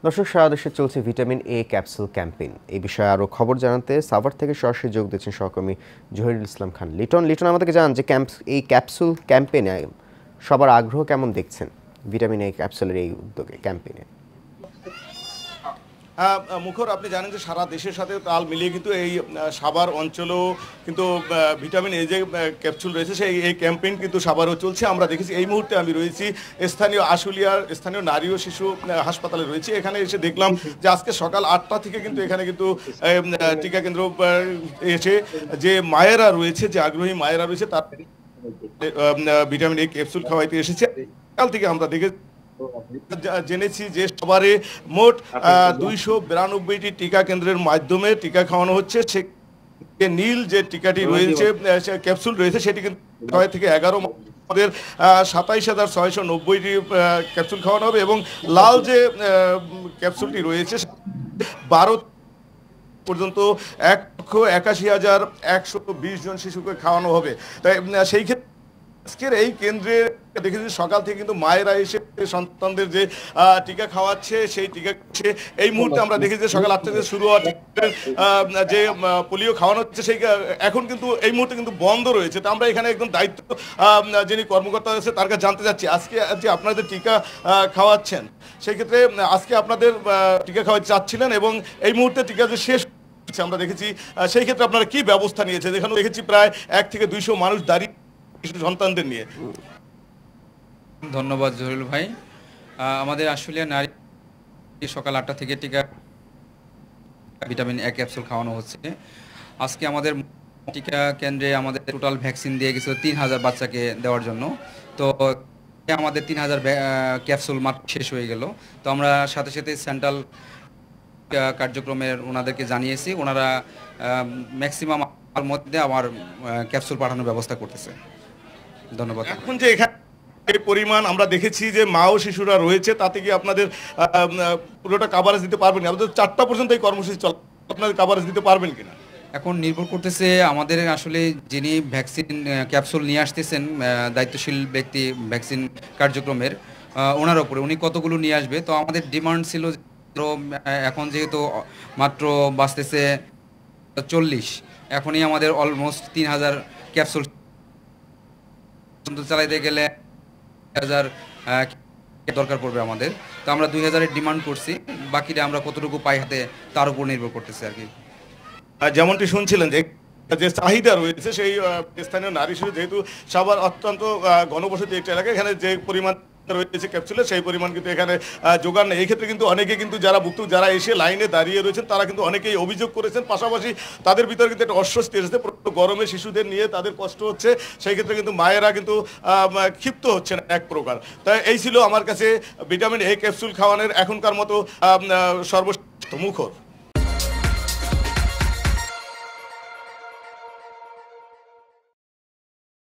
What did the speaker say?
দর্শক, সারা দেশে চলছে ভিটামিন এ ক্যাপসুল ক্যাম্পেইন। এই বিষয়ে আরও খবর জানাতে সাভার থেকে সরাসরি যোগ দিচ্ছেন সহকর্মী জহিরুল ইসলাম খান। লিটন আমাদেরকে জানান যে এই ক্যাপসুল ক্যাম্পেইনে সবার আগ্রহ কেমন দেখছেন ভিটামিন এ ক্যাপসুলের এই উদ্যোগে ক্যাম্পেইনে? মুখর, আপনি জানেন যে সারা দেশের সাথে তাল মিলিয়ে কিন্তু এই সাভার অঞ্চলেও কিন্তু ভিটামিন এ যে ক্যাপসুল রয়েছে সেই এই ক্যাম্পেইন কিন্তু সাভারও চলছে। আমরা দেখেছি এই মুহূর্তে আমি রয়েছি স্থানীয় আশুলিয়ার স্থানীয় নারী ও শিশু হাসপাতালে রয়েছে। এখানে এসে দেখলাম যে আজকে সকাল 8টা থেকে কিন্তু এখানে কিন্তু টিকা কেন্দ্র এসে যে মায়েরা রয়েছে, যে আগ্রহী মায়েরা রয়েছে তার ভিটামিন এ ক্যাপসুল খাওয়াইতে এসেছে। কাল থেকে আমরা জেনেছি যে সবারে মোট 292টি টিকা কেন্দ্রের মাধ্যমে টিকা খাওয়ানো হচ্ছে। সে নীল যে টিকাটি রয়েছে, ক্যাপসুল রয়েছে, সেটি কিন্তু 6 থেকে 11 আমাদের 27,690টি ক্যাপসুল খাওয়ানো হবে এবং লাল যে ক্যাপসুলটি রয়েছে 12 পর্যন্ত 1,81,120 জন শিশুকে খাওয়ানো হবে। তাই সেই ক্ষেত্রে আজকের এই কেন্দ্রে দেখেছি সকাল থেকে কিন্তু মায়েরা এসে সন্তানদের যে টিকা খাওয়াচ্ছে সেই টিকা এই মুহূর্তে আমরা দেখেছি যে সকাল 8টা থেকে শুরু হওয়া যে পোলিও খাওয়ানো হচ্ছে সেই এখন কিন্তু এই মুহূর্তে কিন্তু বন্ধ রয়েছে। তো আমরা এখানে একদম দায়িত্ব যিনি কর্মকর্তা আছে তার কাছে জানতে চাচ্ছি, আজকে যে আপনাদের টিকা খাওয়াচ্ছেন সেই ক্ষেত্রে আজকে আপনাদের টিকা খাওয়াতে চাচ্ছিলেন এবং এই মুহূর্তে টিকা যে শেষ আমরা দেখেছি সেই ক্ষেত্রে আপনারা কি ব্যবস্থা নিয়েছেন? এখানে দেখেছি প্রায় 1 থেকে 200 মানুষ দাঁড়িয়ে সন্তানদের নিয়ে। ধন্যবাদ জহিরুল ভাই। আমাদের আশুলিয়া নারী সকাল 8টা থেকে টিকা ভিটামিন এ ক্যাপসুল খাওয়ানো হচ্ছে। আজকে আমাদের টিকা কেন্দ্রে আমাদের টোটাল ভ্যাকসিন দিয়ে গেছিল 3000 বাচ্চাকে দেওয়ার জন্য। তো আমাদের 3000 ক্যাপসুল মাত্র শেষ হয়ে গেল। তো আমরা সাথে সাথে সেন্ট্রাল কার্যক্রমের ওনাদেরকে জানিয়েছি, ওনারা ম্যাক্সিমাম মধ্যে আমার ক্যাপসুল পাঠানোর ব্যবস্থা করতেছে। ধন্যবাদ। এখন যে এখানে এই পরিমাণ আমরা দেখেছি যে মা ও শিশুরা রয়েছে, তাতে কি আপনাদের পুরোটা কাভারেজ দিতে পারবেন? আমাদের 4টা পর্যন্ত এই কর্মসূচি চলে, আপনাদের কাভারেজ দিতে পারবেন কিনা? এখন নির্ভর করতেছে আমাদের আসলে যিনি ভ্যাকসিন ক্যাপসুল নিয়ে আসতেছেন দায়িত্বশীল ব্যক্তি ভ্যাকসিন কার্যক্রমের, ওনার ওপরে উনি কতগুলো নিয়ে আসবে। তো আমাদের ডিমান্ড ছিল এখন যেহেতু মাত্র বাঁচতেছে 40, এখনই আমাদের অলমোস্ট 3000 ক্যাপসুল চালাইতে গেলে 1000 দরকার পড়বে আমাদের। তো আমরা 2000-এর ডিমান্ড করছি, বাকিটা আমরা কতটুকু পাই হাতে তার উপর নির্ভর করতেছে আর কি। যেমনটি শুনছিলেন যে চাহিদা রয়েছে সেই স্থানীয় নারী শিশু, যেহেতু সবার অত্যন্ত ঘনবসতি একটা এলাকা, এখানে যে পরিমাণ রয়েছে ক্যাপসুলের সেই পরিমাণ কিন্তু এখানে যোগান নেই। এই ক্ষেত্রে কিন্তু অনেকে কিন্তু যারা এসে লাইনে দাঁড়িয়ে রয়েছেন তারা কিন্তু অনেকেই অভিযোগ করেছেন। পাশাপাশি তাদের ভিতরে কিন্তু একটা অস্বস্তি এসেছে, গরমে শিশুদের নিয়ে তাদের কষ্ট হচ্ছে, সেই ক্ষেত্রে কিন্তু মায়েরা কিন্তু ক্ষিপ্ত হচ্ছেন এক প্রকার। তাই এই ছিল আমার কাছে ভিটামিন এ ক্যাপসুল খাওয়ানোর এখনকার মতো সর্বশ্রেষ্ঠ মুখর।